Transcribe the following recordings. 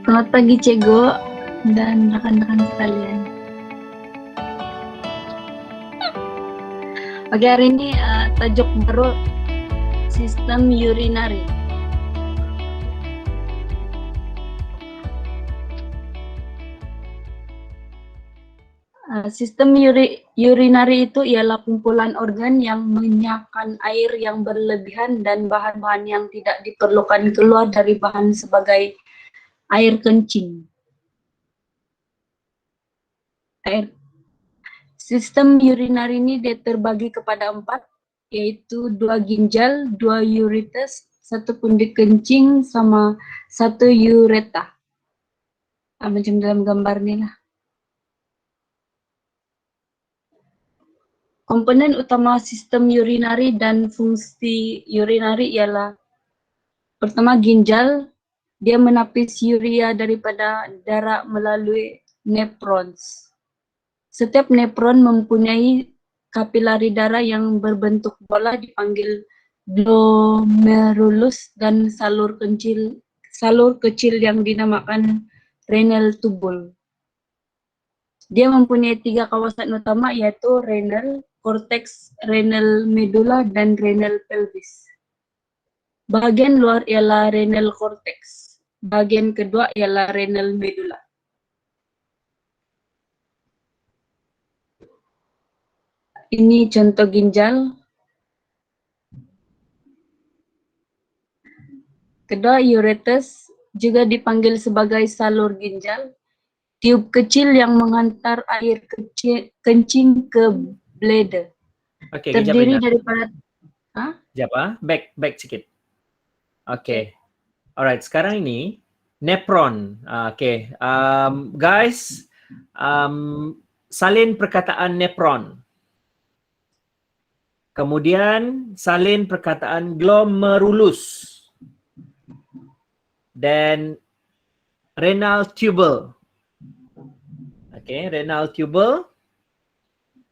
Selamat pagi Cego dan rekan-rekan sekalian. Oke, hari ini tajuk baru sistem urinary. Sistem urinary itu ialah kumpulan organ yang menyiapkan air yang berlebihan dan bahan-bahan yang tidak diperlukan keluar dari bahan sebagai air kencing. Sistem urinary ini terbagi kepada 4, yaitu 2 ginjal, 2 uretes, 1 pundi kencing, sama 1 ureta. Macam dalam gambar ni lah. Komponen utama sistem urinary dan fungsi urinary ialah pertama ginjal, dia menapis urea daripada darah melalui nephrons. Setiap nephron mempunyai kapilari darah yang berbentuk bola dipanggil glomerulus dan salur kecil yang dinamakan renal tubule. Dia mempunyai 3 kawasan utama, yaitu renal, cortex, renal medulla, dan renal pelvis. Bahagian luar ialah renal cortex. Bahagian kedua ialah renal medulla. Ini contoh ginjal. Kedua, uretes juga dipanggil sebagai salur ginjal. Tiub kecil yang menghantar air kencing ke bladder. Okey, Terdiri daripada back sikit. Okey. Alright, sekarang ini nephron. Okey. Guys, salin perkataan nephron. Kemudian salin perkataan glomerulus. Dan renal tubule. Okey, renal tubule.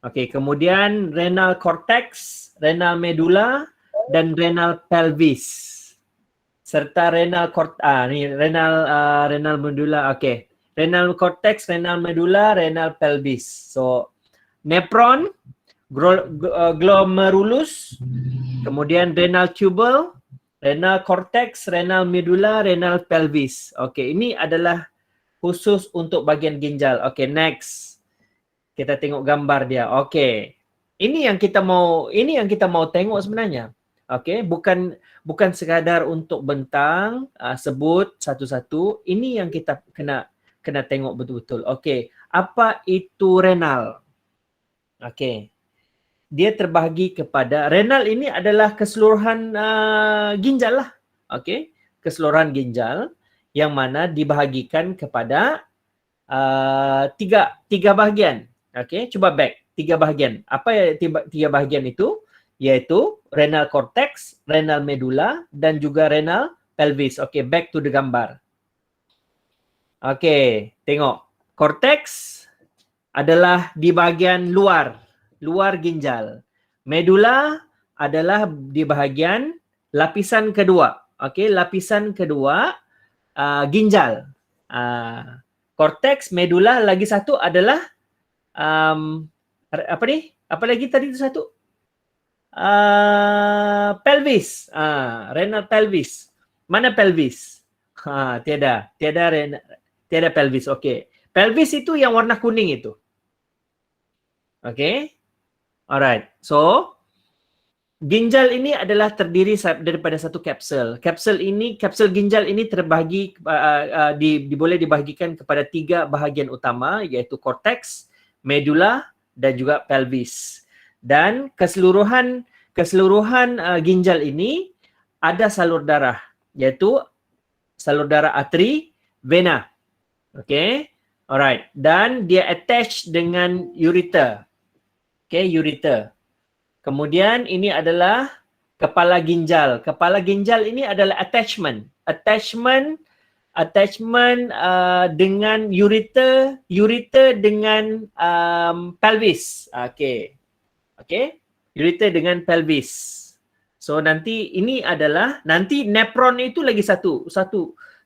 Okey, kemudian renal cortex, renal medulla, dan renal pelvis. Serta renal renal medulla. Okey. Renal cortex, renal medulla, renal pelvis. So, nephron, glomerulus, kemudian renal tubule, renal cortex, renal medulla, renal pelvis. Okey, ini adalah khusus untuk bahagian ginjal. Okey, next. Kita tengok gambar dia. Okey. Ini yang kita mau tengok sebenarnya. Okey, bukan sekadar untuk bentang sebut satu-satu. Ini yang kita kena tengok betul-betul. Okey, apa itu renal? Okey. Dia terbahagi kepada renal ini adalah keseluruhan ginjal lah. Okey, keseluruhan ginjal yang mana dibahagikan kepada tiga bahagian. Okey, cuba back. 3 bahagian. Apa ya 3 bahagian itu? Yaitu renal cortex, renal medulla, dan juga renal pelvis. Okey, back to the gambar. Okey, tengok. Cortex adalah di bahagian luar ginjal. Medulla adalah di bahagian lapisan kedua. Okey, lapisan kedua ginjal. Cortex, medulla, lagi satu adalah apa ni? Apa lagi tadi itu satu? Pelvis. Renal pelvis. Mana pelvis? Tiada pelvis. Okey. Pelvis itu yang warna kuning itu. Okey. Alright. So, ginjal ini adalah terdiri daripada satu kapsul. Kapsul ginjal ini terbahagi boleh dibahagikan kepada 3 bahagian utama, iaitu cortex, medulla, dan juga pelvis. Dan keseluruhan ginjal ini ada salur darah, iaitu salur darah arteri, vena. Okey. Alright. Dan dia attach dengan ureter. Okey, ureter. Kemudian ini adalah kepala ginjal. Kepala ginjal ini adalah attachment dengan ureter dengan pelvis. Okey. Ureter dengan pelvis. So nanti nephron itu lagi satu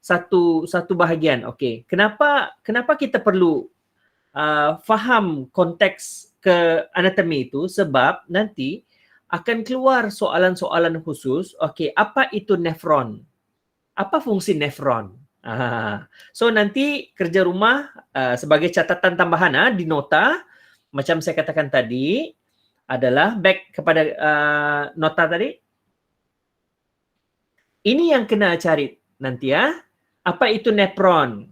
satu bahagian. Okey. Kenapa kita perlu faham konteks ke anatomi itu? Sebab nanti akan keluar soalan-soalan khusus. Okey, apa itu nefron? Apa fungsi nefron? So nanti kerja rumah sebagai catatan tambahan di nota, macam saya katakan tadi, adalah back kepada nota tadi. Ini yang kena cari nanti ya. Apa itu nephron?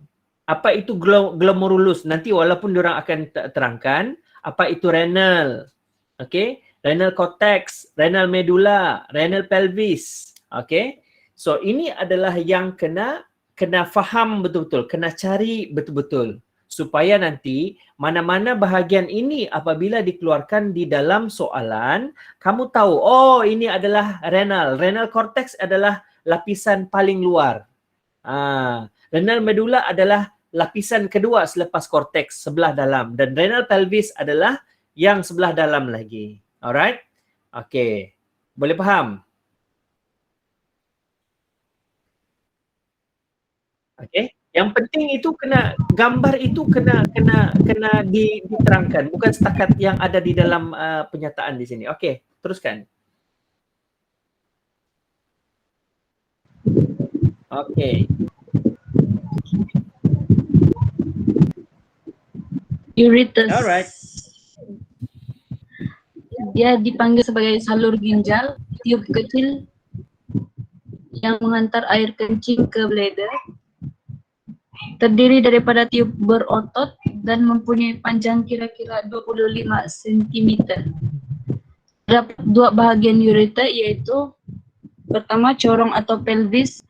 Apa itu glomerulus? Nanti walaupun diorang akan terangkan apa itu renal. Okey, renal cortex, renal medulla, renal pelvis. Okey. So ini adalah yang kena faham betul-betul, kena cari betul-betul supaya nanti mana-mana bahagian ini apabila dikeluarkan di dalam soalan, kamu tahu, oh ini adalah renal. Renal cortex adalah lapisan paling luar. Renal medulla adalah lapisan kedua selepas korteks sebelah dalam, dan renal pelvis adalah yang sebelah dalam lagi. Alright? Okay. Boleh faham? Okay. Yang penting itu kena gambar itu kena diterangkan, bukan setakat yang ada di dalam penyataan di sini. Okay, teruskan. Okay. Ureter. Alright. Dia dipanggil sebagai salur ginjal, tiup kecil yang mengantar air kencing ke bladder. Terdiri daripada tiup berotot dan mempunyai panjang kira-kira 25 cm. Terdapat dua bahagian ureter, yaitu pertama corong atau pelvis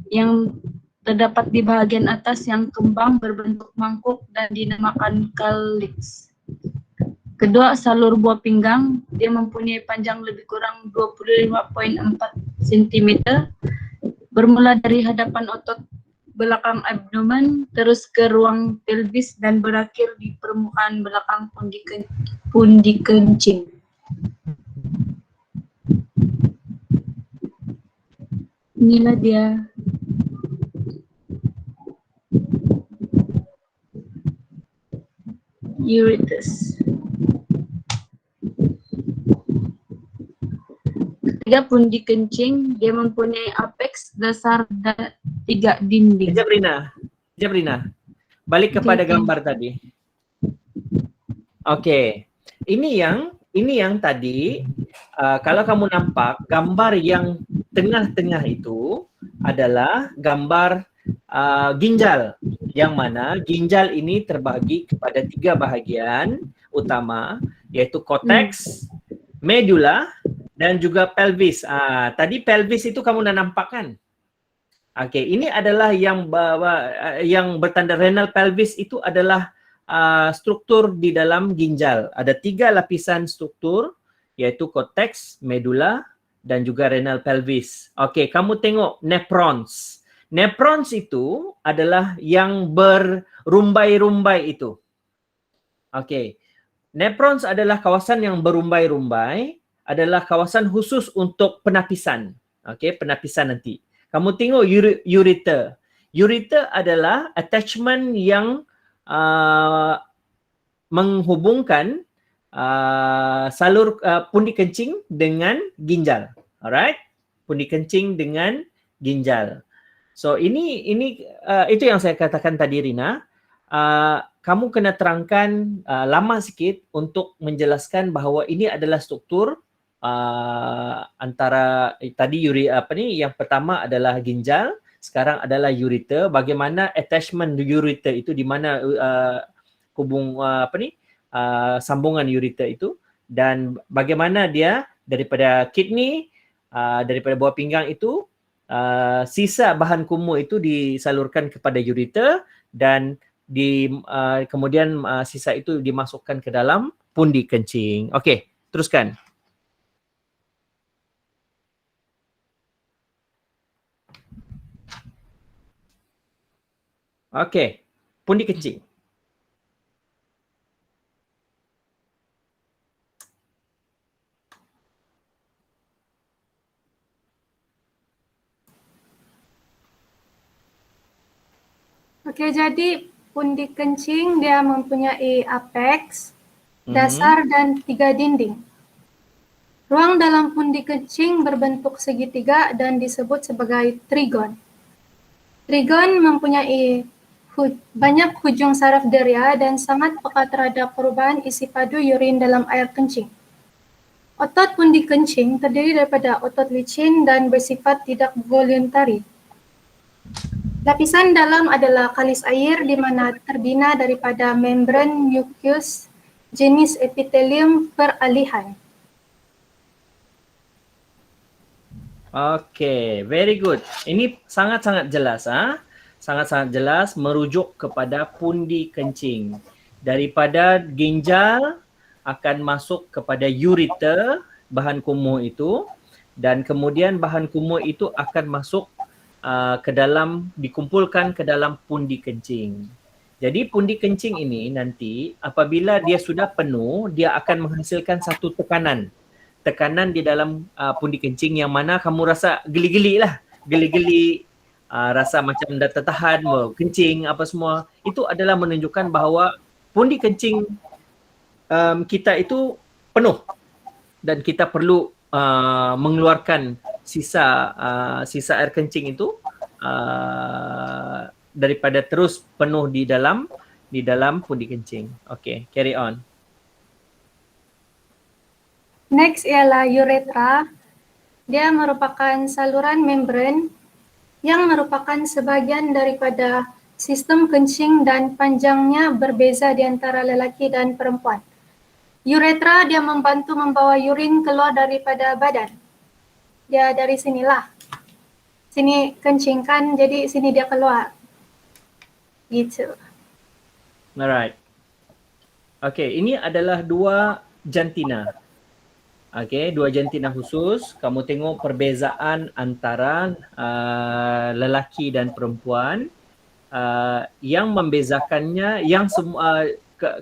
yang terdapat di bahagian atas yang kembang berbentuk mangkuk dan dinamakan calyx. Kedua, salur buah pinggang, dia mempunyai panjang lebih kurang 25,4 cm, bermula dari hadapan otot belakang abdomen, terus ke ruang pelvis dan berakhir di permukaan belakang pundi kencing. Inilah dia. Uretus. Ketiga, pundi kencing, dia mempunyai apex, dasar, dan 3 dinding. Sekejap Rina. Balik kepada gambar tadi. Okey. Ini yang tadi kalau kamu nampak gambar yang tengah-tengah itu adalah gambar ginjal, yang mana ginjal ini terbagi kepada 3 bahagian utama, iaitu cortex, medulla dan juga pelvis. Tadi pelvis itu kamu dah nampak kan? Okey, ini adalah yang bertanda renal pelvis itu adalah struktur di dalam ginjal. Ada 3 lapisan struktur, iaitu cortex, medulla dan juga renal pelvis. Okey, kamu tengok nephrons. Nephrons itu adalah yang berumbai-rumbai itu. Okey. Nephrons adalah kawasan yang berumbai-rumbai, adalah kawasan khusus untuk penapisan. Okey, penapisan nanti. Kamu tengok ureter. Ureter adalah attachment yang menghubungkan salur pundi kencing dengan ginjal. Alright? Pundi kencing dengan ginjal. So ini itu yang saya katakan tadi Rina. Kamu kena terangkan lama sikit untuk menjelaskan bahawa ini adalah struktur antara tadi yang pertama adalah ginjal, sekarang adalah ureter. Bagaimana attachment ureter itu, di mana sambungan ureter itu, dan bagaimana dia daripada kidney, daripada buah pinggang itu, sisa bahan kumuh itu disalurkan kepada ureter dan kemudian sisa itu dimasukkan ke dalam pundi kencing. Okey, teruskan. Okey, pundi kencing. Oke, jadi pundi kencing dia mempunyai apex, dasar, dan 3 dinding. Ruang dalam pundi kencing berbentuk segitiga dan disebut sebagai trigon. Trigon mempunyai banyak hujung saraf deria dan sangat peka terhadap perubahan isi padu urin dalam air kencing. Otot pundi kencing terdiri daripada otot licin dan bersifat tidak voluntari. Lapisan dalam adalah kalis air di mana terbina daripada membran mucus jenis epitelium peralihan. Okay, very good. Ini sangat-sangat jelas, sangat-sangat jelas merujuk kepada pundi kencing. Daripada ginjal akan masuk kepada ureter, bahan kumuh itu, dan kemudian bahan kumuh itu akan masuk ke dalam, dikumpulkan ke dalam pundi kencing. Jadi pundi kencing ini nanti apabila dia sudah penuh, dia akan menghasilkan satu tekanan di dalam pundi kencing yang mana kamu rasa geli-geli lah. Geli-geli, rasa macam dah tertahan, mau kencing apa semua. Itu adalah menunjukkan bahawa pundi kencing kita itu penuh dan kita perlu mengeluarkan sisa air kencing itu daripada terus penuh di dalam pundi kencing. Okay, carry on. Next ialah uretra. Dia merupakan saluran membran yang merupakan sebahagian daripada sistem kencing dan panjangnya berbeza di antara lelaki dan perempuan. Uretra dia membantu membawa urin keluar daripada badan. Dia dari sinilah. Sini kencingkan, jadi sini dia keluar. Gitu. Alright. Okay, ini adalah dua jantina. Okay, dua jantina khusus. Kamu tengok perbezaan antara lelaki dan perempuan. Yang membezakannya, yang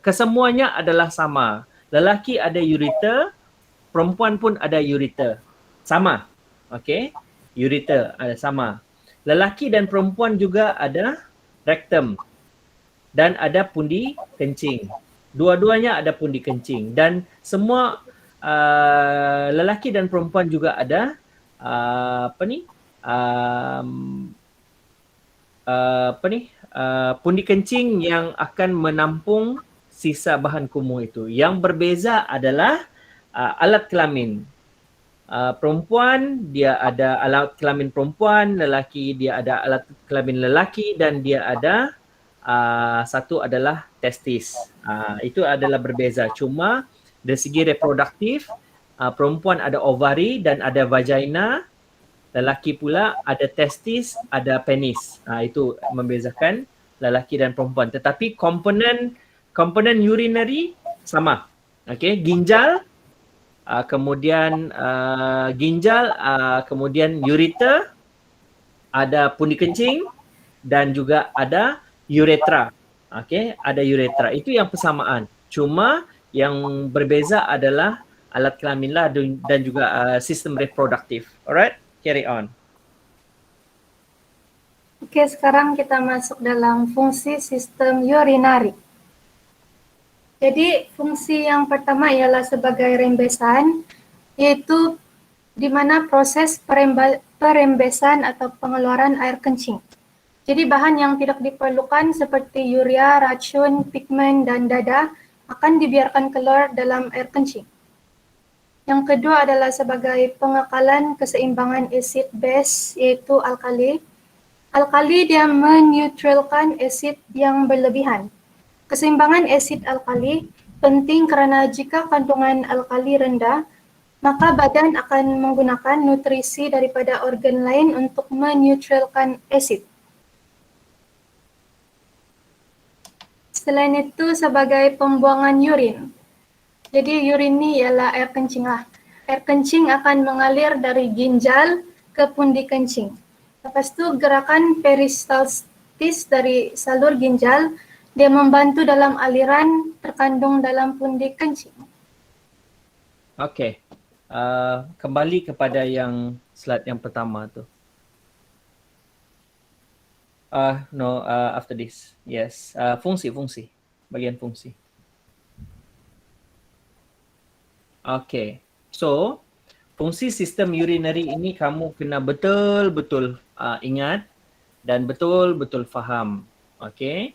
kesemuanya adalah sama. Lelaki ada ureter, perempuan pun ada ureter. Sama. Okay, ureter ada sama. Lelaki dan perempuan juga ada rectum dan ada pundi kencing. Dua-duanya ada pundi kencing dan semua lelaki dan perempuan juga ada pundi kencing yang akan menampung sisa bahan kumuh itu. Yang berbeza adalah alat kelamin. Perempuan dia ada alat kelamin perempuan, lelaki dia ada alat kelamin lelaki dan dia ada satu adalah testis. Itu adalah berbeza. Cuma dari segi reproduktif, perempuan ada ovari dan ada vagina, lelaki pula ada testis, ada penis. Itu membezakan lelaki dan perempuan. Tetapi komponen urinary sama. Okay, ginjal, kemudian kemudian ureter, ada pundi kencing dan juga ada uretra. Okay, ada uretra. Itu yang persamaan. Cuma yang berbeza adalah alat kelamin lah dan juga sistem reproduktif. Alright, carry on. Oke, sekarang kita masuk dalam fungsi sistem urinari. Jadi fungsi yang pertama ialah sebagai rembesan, yaitu di mana proses perembesan atau pengeluaran air kencing. Jadi bahan yang tidak diperlukan seperti urea, racun, pigmen, dan dada akan dibiarkan keluar dalam air kencing. Yang kedua adalah sebagai pengekalan keseimbangan asid base, yaitu alkali. Alkali dia menetralkan asid yang berlebihan. Keseimbangan asid alkali penting kerana jika kandungan alkali rendah, maka badan akan menggunakan nutrisi daripada organ lain untuk menetralkan asid. Selain itu sebagai pembuangan urin. Jadi urin ni ialah air kencing lah. Air kencing akan mengalir dari ginjal ke pundi kencing. Lepas tu gerakan peristaltis dari salur ginjal, dia membantu dalam aliran terkandung dalam pundi kencing. Okay. Kembali kepada yang slide yang pertama tu. No, after this. Yes. Fungsi. Bagian fungsi. Okay. So, fungsi sistem urinary ini kamu kena betul-betul ingat dan betul-betul faham. Okay.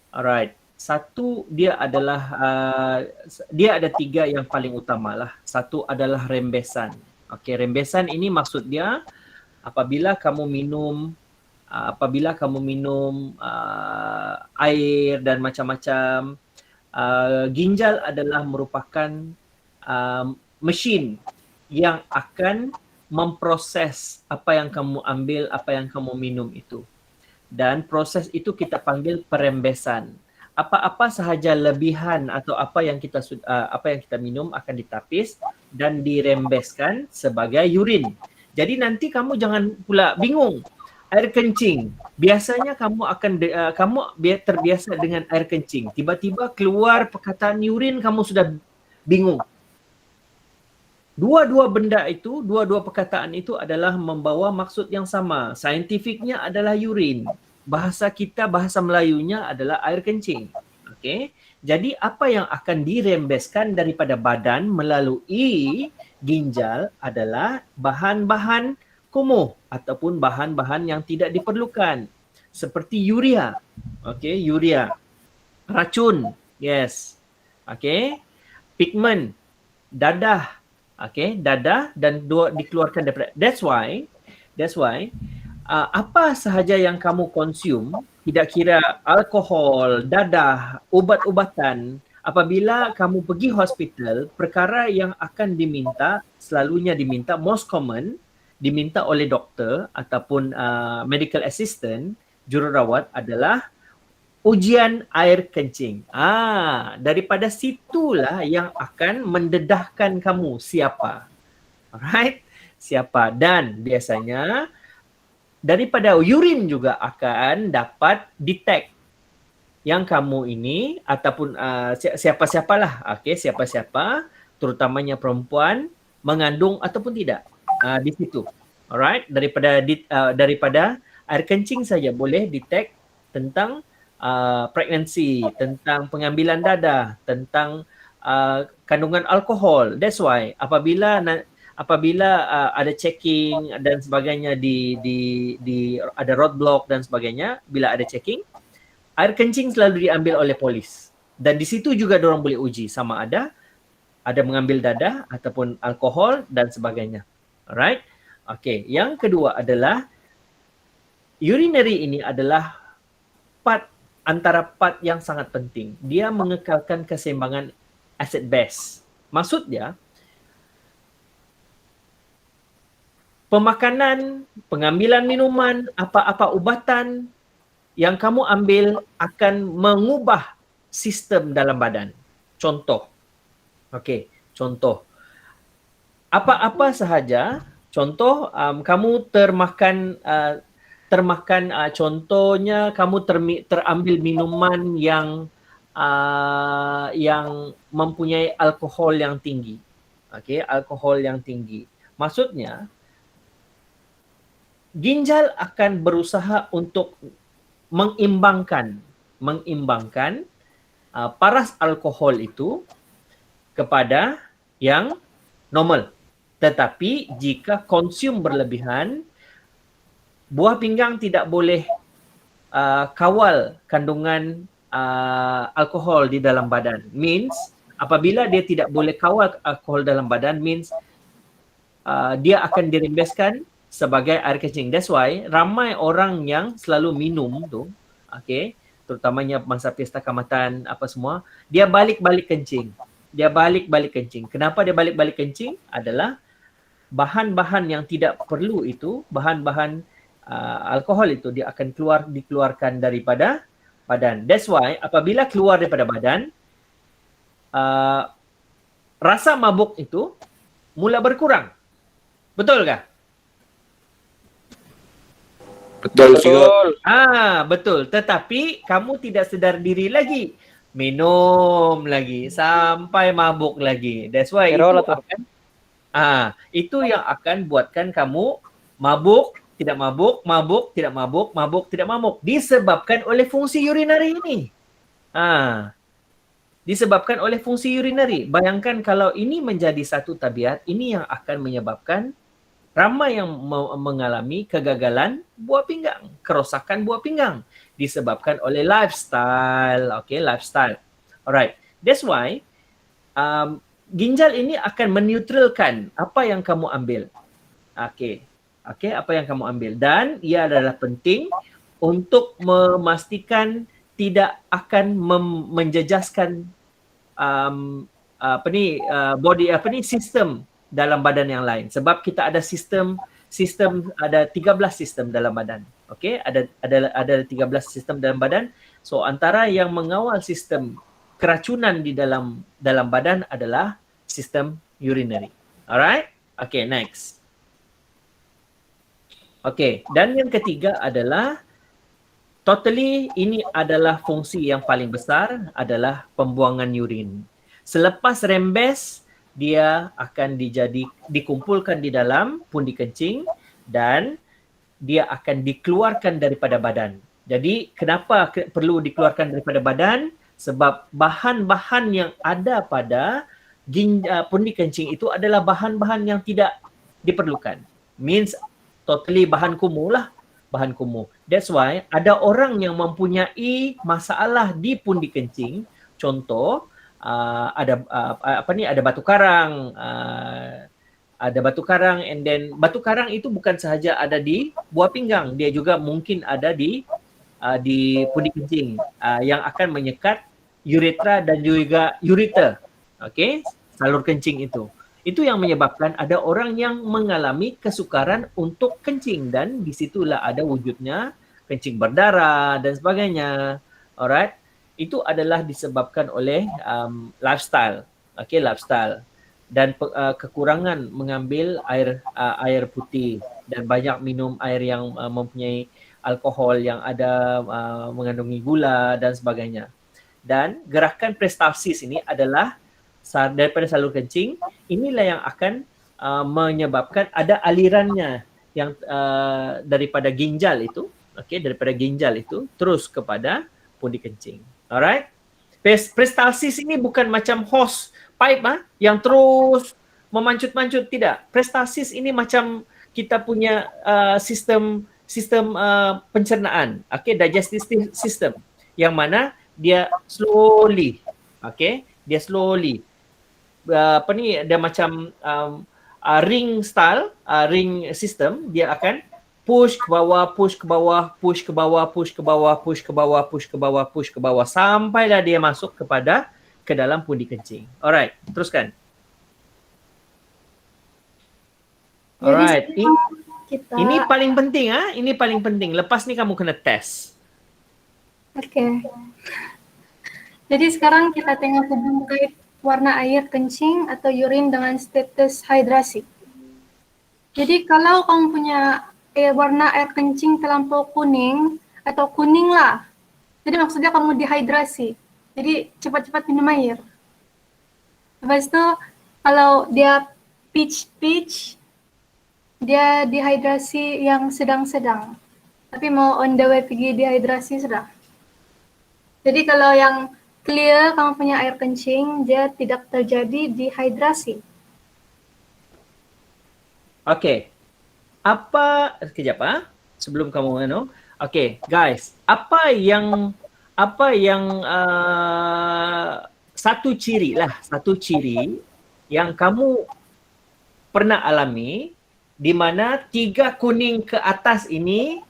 Alright. Satu, dia ada 3 yang paling utama lah. Satu adalah rembesan. Okay, rembesan ini maksud dia apabila kamu minum air dan macam-macam, ginjal adalah merupakan mesin yang akan memproses apa yang kamu ambil, apa yang kamu minum itu. Dan proses itu kita panggil perembesan. Apa-apa sahaja lebihan atau apa yang kita minum akan ditapis dan dirembeskan sebagai urin. Jadi nanti kamu jangan pula bingung. Air kencing. Biasanya kamu terbiasa dengan air kencing. Tiba-tiba keluar perkataan urin, kamu sudah bingung. Dua-dua perkataan itu adalah membawa maksud yang sama. Saintifiknya adalah urin. Bahasa Melayunya adalah air kencing. Okey. Jadi apa yang akan dirembeskan daripada badan melalui ginjal adalah bahan-bahan kumuh ataupun bahan-bahan yang tidak diperlukan. Seperti urea. Okey, urea. Racun. Yes. Okey. Pigment. Dadah. Okey, dadah dan dikeluarkan daripada. That's why apa sahaja yang kamu konsum, tidak kira alkohol, dadah, ubat-ubatan, apabila kamu pergi hospital, perkara yang akan selalunya diminta, most common, diminta oleh doktor ataupun medical assistant, jururawat adalah ujian air kencing. Daripada situlah yang akan mendedahkan kamu siapa. Alright? Siapa. Dan biasanya daripada urin juga akan dapat detect yang kamu ini ataupun siapa-siapalah, siapa-siapa, terutamanya perempuan, mengandung ataupun tidak. Di situ. Alright, daripada air kencing saja boleh detect tentang pregnancy, tentang pengambilan dadah, tentang kandungan alkohol. That's why apabila ada checking dan sebagainya ada roadblock dan sebagainya, bila ada checking, air kencing selalu diambil oleh polis. Dan di situ juga diorang boleh uji sama ada mengambil dadah ataupun alkohol dan sebagainya. Alright? Okay, yang kedua adalah urinary ini adalah antara part yang sangat penting. Dia mengekalkan keseimbangan acid base. Maksudnya, pemakanan, pengambilan minuman, apa-apa ubatan yang kamu ambil akan mengubah sistem dalam badan. Contoh. Okey, contoh. Apa-apa sahaja, contoh kamu termakan contohnya kamu terambil minuman yang mempunyai alkohol yang tinggi. Okey, alkohol yang tinggi. Maksudnya ginjal akan berusaha untuk mengimbangkan paras alkohol itu kepada yang normal. Tetapi jika konsum berlebihan, buah pinggang tidak boleh kawal kandungan alkohol di dalam badan. Means apabila dia tidak boleh kawal alkohol dalam badan, means dia akan dirembeskan sebagai air kencing. That's why ramai orang yang selalu minum tu, terutamanya masa pesta kamatan apa semua, dia balik-balik kencing. Kenapa dia balik-balik kencing? Adalah bahan-bahan yang tidak perlu itu, bahan-bahan alkohol itu dia akan dikeluarkan daripada badan. That's why apabila keluar daripada badan, rasa mabuk itu mula berkurang. Betul kah? Betul. Betul. Tetapi kamu tidak sedar diri lagi. Minum lagi sampai mabuk lagi. That's why itu yang akan buatkan kamu mabuk tidak mabuk, mabuk, tidak mabuk, mabuk, tidak mabuk. Disebabkan oleh fungsi urinari ini. Disebabkan oleh fungsi urinari. Bayangkan kalau ini menjadi satu tabiat, ini yang akan menyebabkan ramai yang mengalami kegagalan buah pinggang, kerosakan buah pinggang disebabkan oleh lifestyle. Okay, lifestyle. Alright, that's why ginjal ini akan menetralkan apa yang kamu ambil. Okay, apa yang kamu ambil, dan ia adalah penting untuk memastikan tidak akan menjejaskan sistem dalam badan yang lain, sebab kita ada sistem ada 13 sistem dalam badan. Okey, ada 13 sistem dalam badan. So antara yang mengawal sistem keracunan di dalam badan adalah sistem urinary. Alright? Okay, next. Okay, dan yang ketiga adalah totally ini adalah fungsi yang paling besar adalah pembuangan urin. Selepas rembes, dia akan dikumpulkan di dalam pundi kencing dan dia akan dikeluarkan daripada badan. Jadi kenapa perlu dikeluarkan daripada badan? Sebab bahan-bahan yang ada pada pundi kencing itu adalah bahan-bahan yang tidak diperlukan. Means totally bahan kumuh lah. Bahan kumuh. That's why ada orang yang mempunyai masalah di pundi kencing. Contoh, ada batu karang, and then batu karang itu bukan sahaja ada di buah pinggang, dia juga mungkin ada di pundi kencing yang akan menyekat uretra dan juga ureter. Okey, salur kencing itu. Itu yang menyebabkan ada orang yang mengalami kesukaran untuk kencing dan disitulah ada wujudnya kencing berdarah dan sebagainya. Alright. Itu adalah disebabkan oleh lifestyle. Okay, lifestyle. Dan kekurangan mengambil air putih dan banyak minum air yang mempunyai alkohol yang ada mengandungi gula dan sebagainya. Dan gerakan peristalsis ini adalah daripada salur kencing, inilah yang akan menyebabkan ada alirannya yang daripada ginjal itu, daripada ginjal itu terus kepada pundi kencing. Alright? Peristalsis ini bukan macam hose pipe yang terus memancut-mancut, tidak. Peristalsis ini macam kita punya sistem pencernaan, digestive system, yang mana dia slowly, dia slowly dia macam ring style, ring system, dia akan push ke bawah, push ke bawah, push ke bawah, push ke bawah, push ke bawah, push ke bawah, push ke bawah sampailah dia masuk ke dalam pundi kencing. Alright, teruskan. Alright, ini paling penting ini paling penting. Lepas ni kamu kena test. Oke. Jadi sekarang kita tengok hubungan kait warna air kencing atau urin dengan status hidrasi. Jadi kalau kamu punya warna air kencing terlampau kuning atau kuning lah, jadi maksudnya kamu dehidrasi. Jadi cepat-cepat minum air. Lepas itu kalau dia peach, dia dehidrasi yang sedang-sedang. Tapi mau on the way pergi dehidrasi sudah. Jadi kalau yang clear kamu punya air kencing, dia tidak terjadi dehidrasi. Okey. Sekejap sebelum kamu okey, guys, apa yang satu ciri yang kamu pernah alami di mana 3 kuning ke atas ini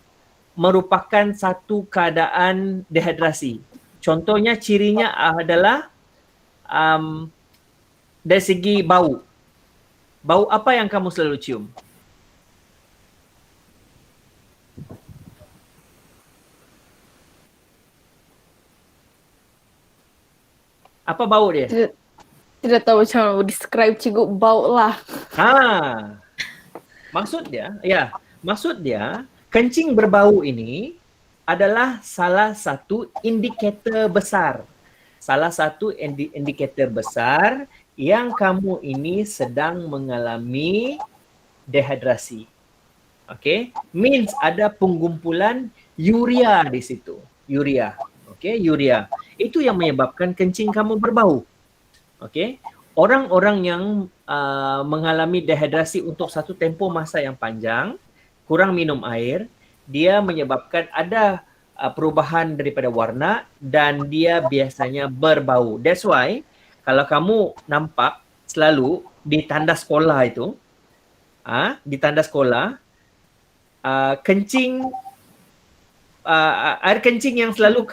merupakan satu keadaan dehidrasi. Contohnya cirinya adalah dari segi bau. Bau apa yang kamu selalu cium? Apa bau dia? Tidak tahu macam mana describe cikgu, bau lah. Maksud dia kencing berbau ini adalah salah satu indikator besar. Salah satu indikator besar yang kamu ini sedang mengalami dehidrasi. Okay, means ada pengumpulan urea di situ. Urea. Okay, urea. Itu yang menyebabkan kencing kamu berbau. Okay, orang-orang yang mengalami dehidrasi untuk satu tempoh masa yang panjang, kurang minum air, dia menyebabkan ada perubahan daripada warna dan dia biasanya berbau. That's why kalau kamu nampak selalu di tanda sekolah itu, di tanda sekolah, kencing, air kencing yang selalu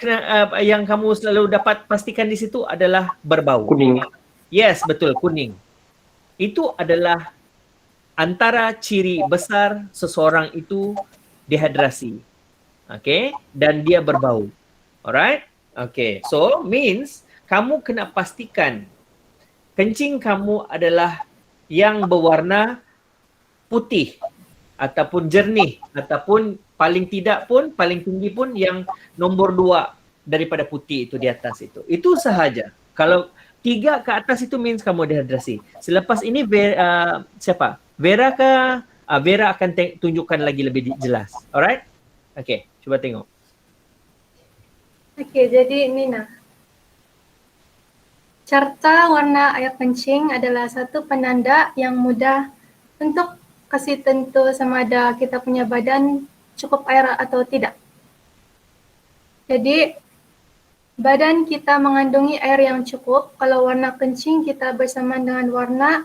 yang kamu selalu dapat pastikan di situ adalah berbau. Kuning. Yes, betul, kuning. Itu adalah antara ciri besar seseorang itu dehidrasi. Okay, dan dia berbau. Alright? Okay, so means kamu kena pastikan kencing kamu adalah yang berwarna putih ataupun jernih ataupun paling tidak pun, paling tinggi pun yang nombor 2 daripada putih itu di atas itu. Itu sahaja. Kalau 3 ke atas itu means kamu dehidrasi. Selepas ini siapa? Vera ke? Vera akan tunjukkan lagi lebih jelas. Alright? Okay, cuba tengok. Oke, jadi Nina. Carta warna air kencing adalah satu penanda yang mudah untuk kasih tentu sama ada kita punya badan cukup air atau tidak. Jadi badan kita mengandungi air yang cukup kalau warna kencing kita bersamaan dengan warna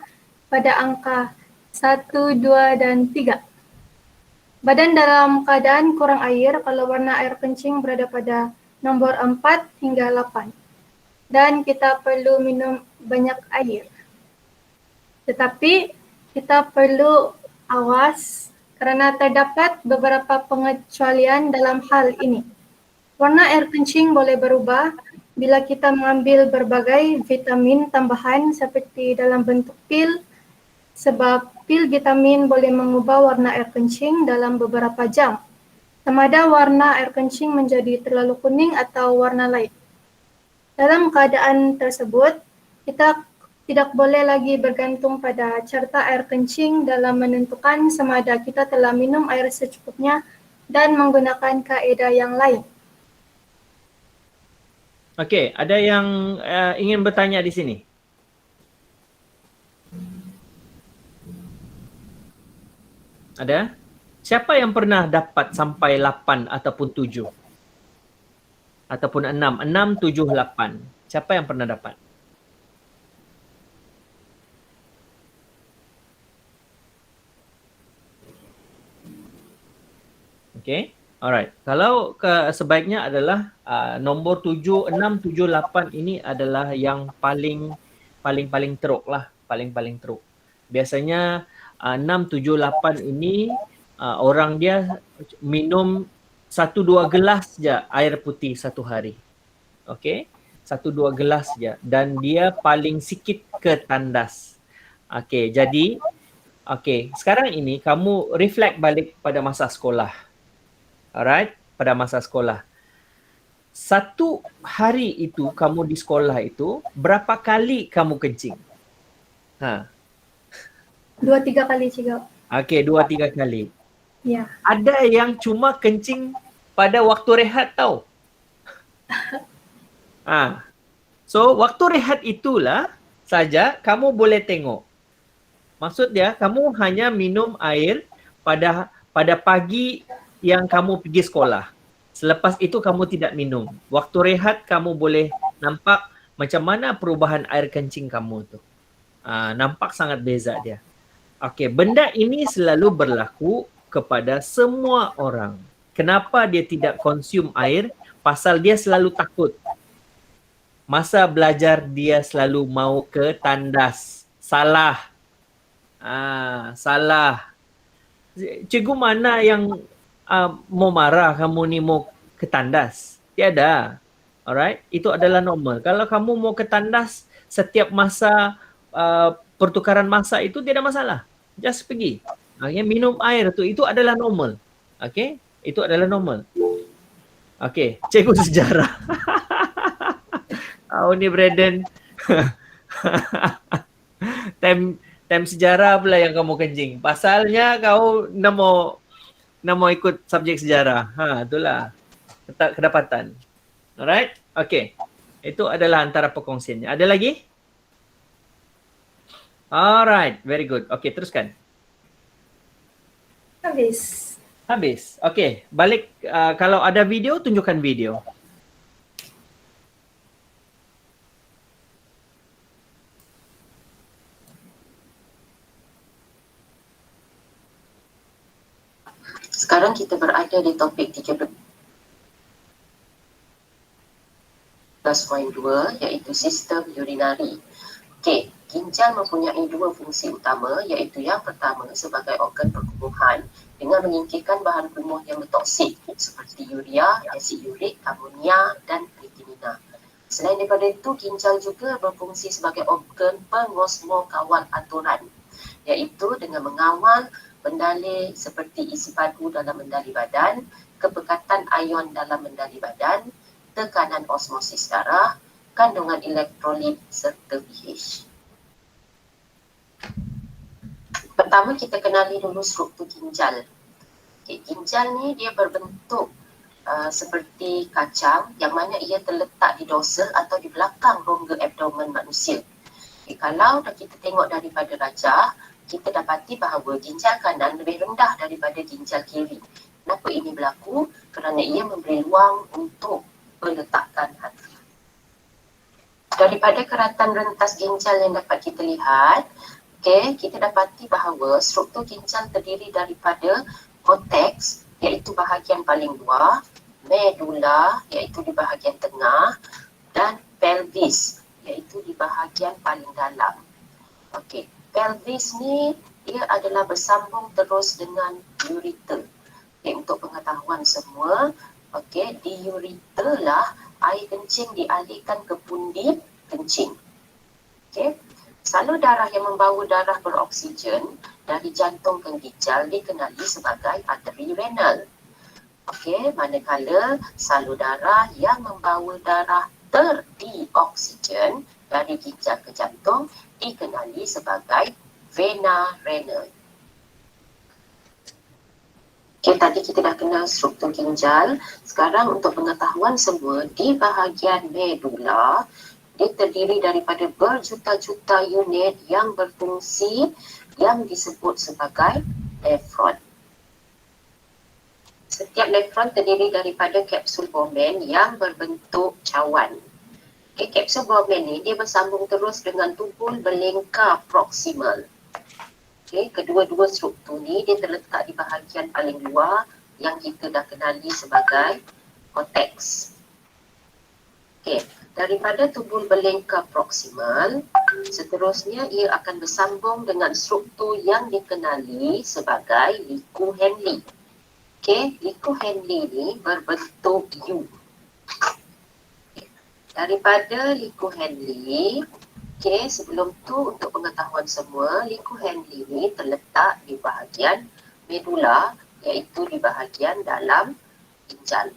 pada angka 1, 2, dan 3. Badan dalam keadaan kurang air kalau warna air kencing berada pada nombor 4 hingga 8. Dan kita perlu minum banyak air. Tetapi kita perlu awas karena terdapat beberapa pengecualian dalam hal ini. Warna air kencing boleh berubah bila kita mengambil berbagai vitamin tambahan seperti dalam bentuk pil, sebab pil vitamin boleh mengubah warna air kencing dalam beberapa jam. Sama ada warna air kencing menjadi terlalu kuning atau warna lain. Dalam keadaan tersebut, kita tidak boleh lagi bergantung pada carta air kencing dalam menentukan sama ada kita telah minum air secukupnya dan menggunakan kaedah yang lain. Okey, ada yang ingin bertanya di sini? Ada? Siapa yang pernah dapat sampai 8 ataupun 7? Ataupun 6? 6, 7, 8. Siapa yang pernah dapat? Okey. Alright. Kalau sebaiknya adalah nombor 7, 6, 7, 8 ini adalah yang paling teruk lah. Paling teruk. Biasanya 6, 7, 8 ini orang dia minum 1-2 gelas je air putih satu hari. Okey. 1-2 gelas je. Dan dia paling sikit ke tandas. Okey. Jadi, sekarang ini kamu reflect balik pada masa sekolah. Alright, pada masa sekolah. Satu hari itu kamu di sekolah itu, berapa kali kamu kencing? 2-3 kali juga. Okey, 2-3 kali. Ya. Ada yang cuma kencing pada waktu rehat tau. So, waktu rehat itulah saja kamu boleh tengok. Maksud dia, kamu hanya minum air pada pagi yang kamu pergi sekolah. Selepas itu kamu tidak minum. Waktu rehat kamu boleh nampak macam mana perubahan air kencing kamu tu. Nampak sangat beza dia. Okey, benda ini selalu berlaku kepada semua orang. Kenapa dia tidak konsum air? Pasal dia selalu takut. Masa belajar dia selalu mau ke tandas. Salah. Salah. Cikgu mana yang mau marah kamu ni mau ke tandas? Tiada. Alright? Itu adalah normal. Kalau kamu mau ke tandas setiap masa pertukaran masa itu tiada masalah. Just pergi. Okay? Minum air tu itu adalah normal. Okay? Itu adalah normal. Okay. Cikgu sejarah. Ni Braden. Time sejarah pula yang kamu kencing. Pasalnya kau nak mau nak mau ikut subjek sejarah. Itulah kedapatan. Alright? Okay. Itu adalah antara perkongsiannya. Ada lagi? Alright, very good. Okay, teruskan. Habis. Habis. Okay, balik. Kalau ada video, tunjukkan video. Sekarang kita berada di topik 13.2 iaitu sistem urinari. Okey, ginjal mempunyai dua fungsi utama iaitu yang pertama sebagai organ perkumuhan dengan menyingkirkan bahan kumuh yang bertoksik seperti urea, asid urik, amonia dan kreatinina. Selain daripada itu, ginjal juga berfungsi sebagai organ pengosmokawal aturan iaitu dengan mengawal mendalih seperti isi padu dalam mendalih badan, kepekatan ion dalam mendalih badan, tekanan osmosis darah, kandungan elektrolit serta pH. Pertama kita kenali dulu struktur ginjal. Okay, ginjal ni dia berbentuk seperti kacang yang mana ia terletak di dorsal atau di belakang rongga abdomen manusia. Okay, kalau kita tengok daripada rajah, kita dapati bahawa ginjal kanan lebih rendah daripada ginjal kiri. Kenapa ini berlaku? Kerana ia memberi ruang untuk peletakan hati. Daripada keratan rentas ginjal yang dapat kita lihat, kita dapati bahawa struktur ginjal terdiri daripada korteks iaitu bahagian paling luar, medula iaitu di bahagian tengah dan pelvis iaitu di bahagian paling dalam. Pelvis ni dia adalah bersambung terus dengan ureter. Untuk pengetahuan semua, di ureter lah air kencing dialihkan ke pundi kencing. Salur darah yang membawa darah beroksigen dari jantung ke ginjal dikenali sebagai arteri renal. Manakala salur darah yang membawa darah terdioksigen dari ginjal ke jantung dikenali sebagai vena renal. Tadi kita dah kenal struktur ginjal. Sekarang untuk pengetahuan semua, di bahagian medula, dia terdiri daripada berjuta-juta unit yang berfungsi yang disebut sebagai nefron. Setiap nefron terdiri daripada kapsul Bowman yang berbentuk cawan. Kapsul Bowman ni dia bersambung terus dengan tubul belengkar proksimal. Kedua-dua struktur ni dia terletak di bahagian paling luar yang kita dah kenali sebagai korteks. Daripada tubul belengkar proksimal, seterusnya ia akan bersambung dengan struktur yang dikenali sebagai liku Henle. Liku Henle ni berbentuk U. Daripada liku Henle, sebelum tu untuk pengetahuan semua, liku Henle ni terletak di bahagian medula iaitu di bahagian dalam ginjal.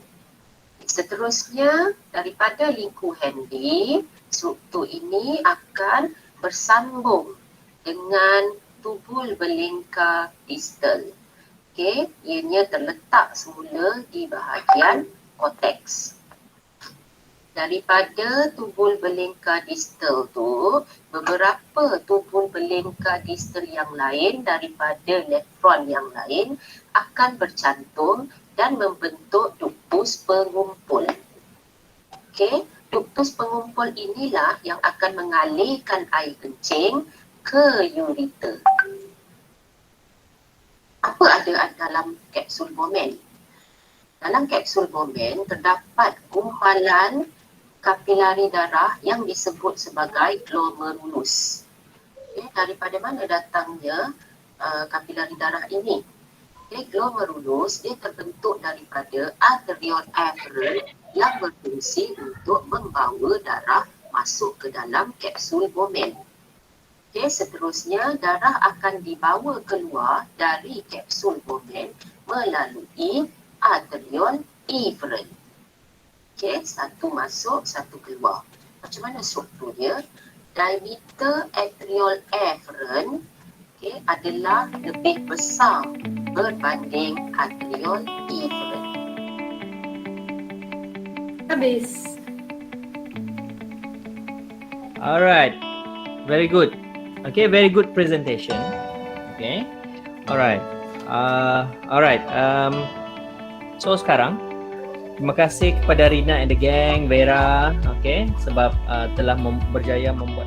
Seterusnya, daripada liku Henle, struktur ini akan bersambung dengan tubul belengkar distal. Ianya terletak semula di bahagian korteks. Daripada tubul belengkar distal tu, beberapa tubul belengkar distal yang lain daripada nefron yang lain akan bercantum dan membentuk duktus pengumpul. Duktus pengumpul inilah yang akan mengalirkan air kencing ke ureter. Apa ada dalam kapsul Bowman? Dalam kapsul Bowman terdapat gumpalan kapilari darah yang disebut sebagai glomerulus. Daripada mana datangnya kapilari darah ini? Glomerulus dia terbentuk daripada arteriole afferent yang berfungsi untuk membawa darah masuk ke dalam kapsul Bowman. Seterusnya darah akan dibawa keluar dari kapsul Bowman melalui arteriole efferent. Satu masuk, satu keluar. Macam mana strukturnya? Diameter arteriole efferent adalah lebih besar berbanding arteriole efferent. Habis. Alright, very good. Okay, very good presentation. Okay, alright. Alright. So sekarang, terima kasih kepada Rina and the gang, Vera, okay, sebab telah berjaya membuat